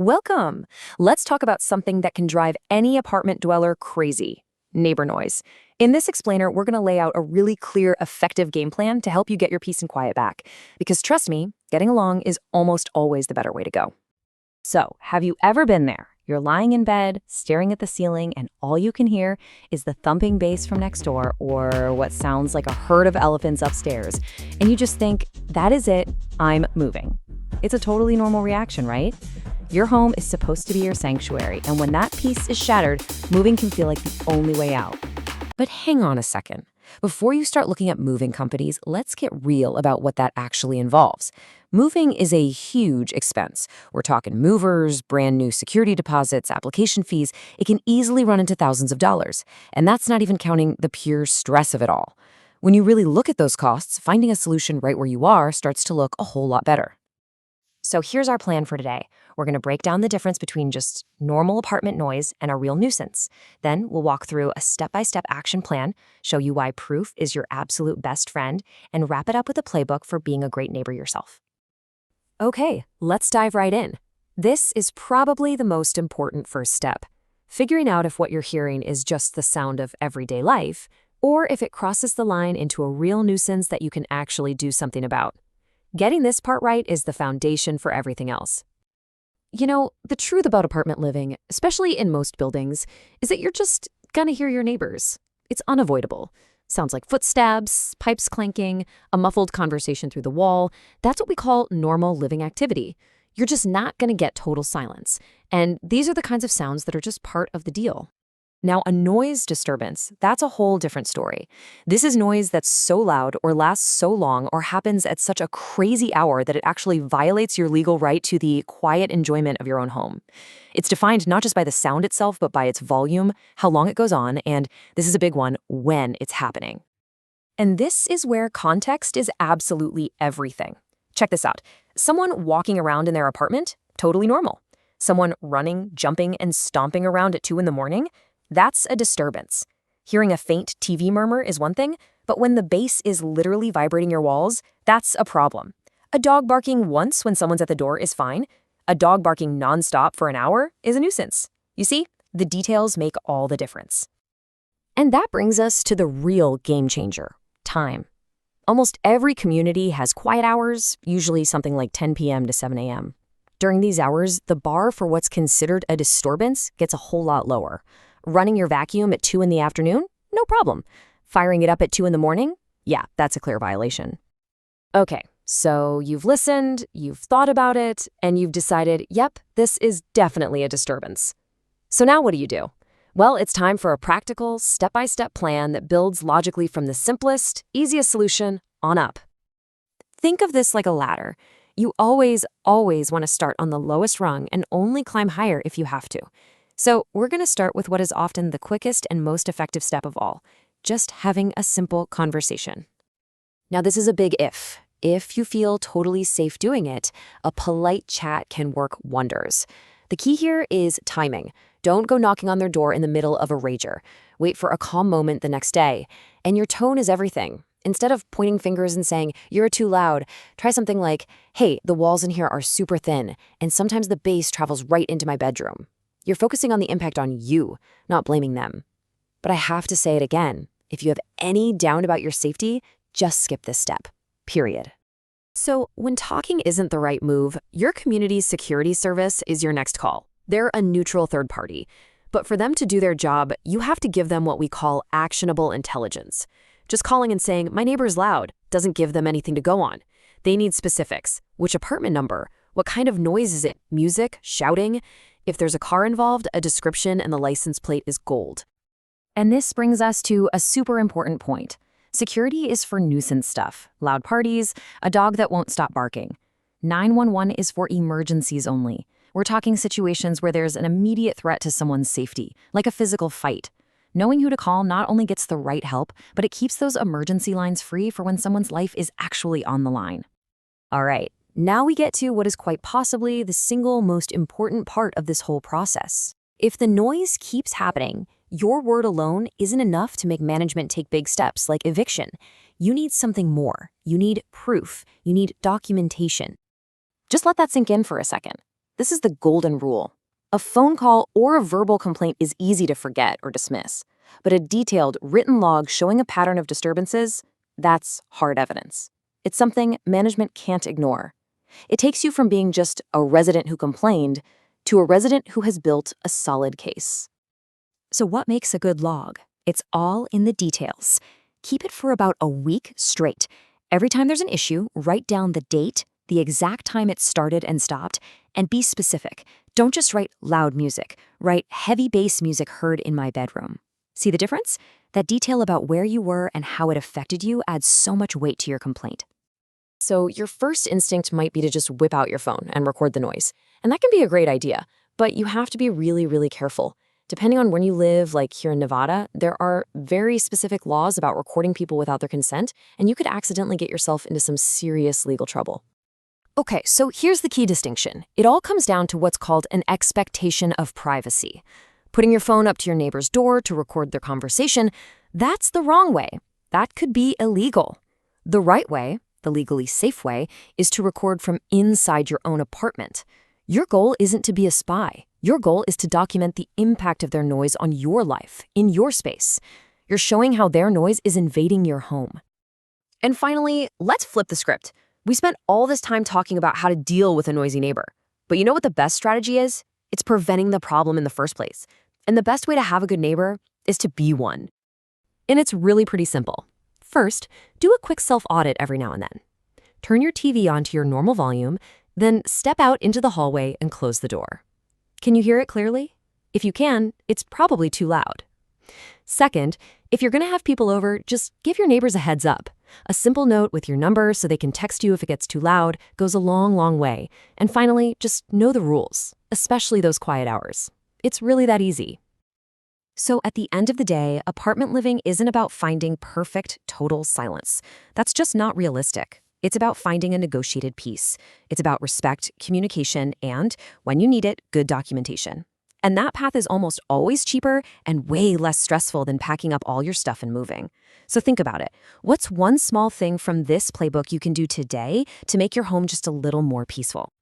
Welcome! Let's talk about something that can drive any apartment dweller crazy: neighbor noise. In this explainer, we're going to lay out a really clear, effective game plan to help you get your peace and quiet back. Because trust me, getting along is almost always the better way to go. So, have you ever been there? You're lying in bed, staring at the ceiling, and all you can hear is the thumping bass from next door or what sounds like a herd of elephants upstairs. And you just think, that is it, I'm moving. It's a totally normal reaction, right? Your home is supposed to be your sanctuary, and when that peace is shattered, moving can feel like the only way out. But hang on a second. Before you start looking at moving companies, let's get real about what that actually involves. Moving is a huge expense. We're talking movers, brand new security deposits, application fees. It can easily run into thousands of dollars. And that's not even counting the pure stress of it all. When you really look at those costs, finding a solution right where you are starts to look a whole lot better. So here's our plan for today. We're going to break down the difference between just normal apartment noise and a real nuisance. Then we'll walk through a step-by-step action plan, show you why proof is your absolute best friend, and wrap it up with a playbook for being a great neighbor yourself. Okay, let's dive right in. This is probably the most important first step: figuring out if what you're hearing is just the sound of everyday life, or if it crosses the line into a real nuisance that you can actually do something about. Getting this part right is the foundation for everything else. You know, the truth about apartment living, especially in most buildings, is that you're just gonna hear your neighbors. It's unavoidable. Sounds like footsteps, pipes clanking, a muffled conversation through the wall. That's what we call normal living activity. You're just not gonna get total silence. And these are the kinds of sounds that are just part of the deal. Now, a noise disturbance, that's a whole different story. This is noise that's so loud or lasts so long or happens at such a crazy hour that it actually violates your legal right to the quiet enjoyment of your own home. It's defined not just by the sound itself, but by its volume, how long it goes on, and this is a big one, when it's happening. And this is where context is absolutely everything. Check this out. Someone walking around in their apartment, totally normal. Someone running, jumping, and stomping around at 2 in the morning, that's a disturbance. Hearing a faint TV murmur is one thing, but when the bass is literally vibrating your walls, that's a problem. A dog barking once when someone's at the door is fine. A dog barking nonstop for an hour is a nuisance. You see, the details make all the difference. And that brings us to the real game changer: time. Almost every community has quiet hours, usually something like 10 p.m. to 7 a.m. During these hours, the bar for what's considered a disturbance gets a whole lot lower. Running your vacuum at 2 in the afternoon? No problem. Firing it up at 2 in the morning? Yeah, that's a clear violation. Okay, so you've listened, you've thought about it, and you've decided, yep, this is definitely a disturbance. So now what do? Well, it's time for a practical, step-by-step plan that builds logically from the simplest, easiest solution on up. Think of this like a ladder. You always want to start on the lowest rung and only climb higher if you have to. So we're going to start with what is often the quickest and most effective step of all: just having a simple conversation. Now, this is a big if. If you feel totally safe doing it, a polite chat can work wonders. The key here is timing. Don't go knocking on their door in the middle of a rager. Wait for a calm moment the next day. And your tone is everything. Instead of pointing fingers and saying, "You're too loud," try something like, "Hey, the walls in here are super thin, and sometimes the bass travels right into my bedroom." You're focusing on the impact on you, not blaming them. But I have to say it again. If you have any doubt about your safety, just skip this step. Period. So when talking isn't the right move, your community's security service is your next call. They're a neutral third party. But for them to do their job, you have to give them what we call actionable intelligence. Just calling and saying, "My neighbor's loud," doesn't give them anything to go on. They need specifics. Which apartment number? What kind of noise is it? Music? Shouting? If there's a car involved, a description and the license plate is gold. And this brings us to a super important point. Security is for nuisance stuff: loud parties, a dog that won't stop barking. 911 is for emergencies only. We're talking situations where there's an immediate threat to someone's safety, like a physical fight. Knowing who to call not only gets the right help, but it keeps those emergency lines free for when someone's life is actually on the line. All right. Now we get to what is quite possibly the single most important part of this whole process. If the noise keeps happening, your word alone isn't enough to make management take big steps like eviction. You need something more. You need proof. You need documentation. Just let that sink in for a second. This is the golden rule. A phone call or a verbal complaint is easy to forget or dismiss, but a detailed written log showing a pattern of disturbances, that's hard evidence. It's something management can't ignore. It takes you from being just a resident who complained to a resident who has built a solid case. So what makes a good log? It's all in the details. Keep it for about a week straight. Every time there's an issue, write down the date, the exact time it started and stopped, and be specific. Don't just write loud music. Write heavy bass music heard in my bedroom. See the difference? That detail about where you were and how it affected you adds so much weight to your complaint. So your first instinct might be to just whip out your phone and record the noise. And that can be a great idea, but you have to be really, really careful. Depending on when you live, like here in Nevada, there are very specific laws about recording people without their consent, and you could accidentally get yourself into some serious legal trouble. Okay, so here's the key distinction. It all comes down to what's called an expectation of privacy. Putting your phone up to your neighbor's door to record their conversation, that's the wrong way. That could be illegal. The right way, the legally safe way, is to record from inside your own apartment. Your goal isn't to be a spy. Your goal is to document the impact of their noise on your life, in your space. You're showing how their noise is invading your home. And finally, let's flip the script. We spent all this time talking about how to deal with a noisy neighbor. But you know what the best strategy is? It's preventing the problem in the first place. And the best way to have a good neighbor is to be one. And it's really pretty simple. First, do a quick self-audit every now and then. Turn your TV on to your normal volume, then step out into the hallway and close the door. Can you hear it clearly? If you can, it's probably too loud. Second, if you're going to have people over, just give your neighbors a heads up. A simple note with your number so they can text you if it gets too loud goes a long, long way. And finally, just know the rules, especially those quiet hours. It's really that easy. So at the end of the day, apartment living isn't about finding perfect, total silence. That's just not realistic. It's about finding a negotiated peace. It's about respect, communication, and, when you need it, good documentation. And that path is almost always cheaper and way less stressful than packing up all your stuff and moving. So think about it. What's one small thing from this playbook you can do today to make your home just a little more peaceful?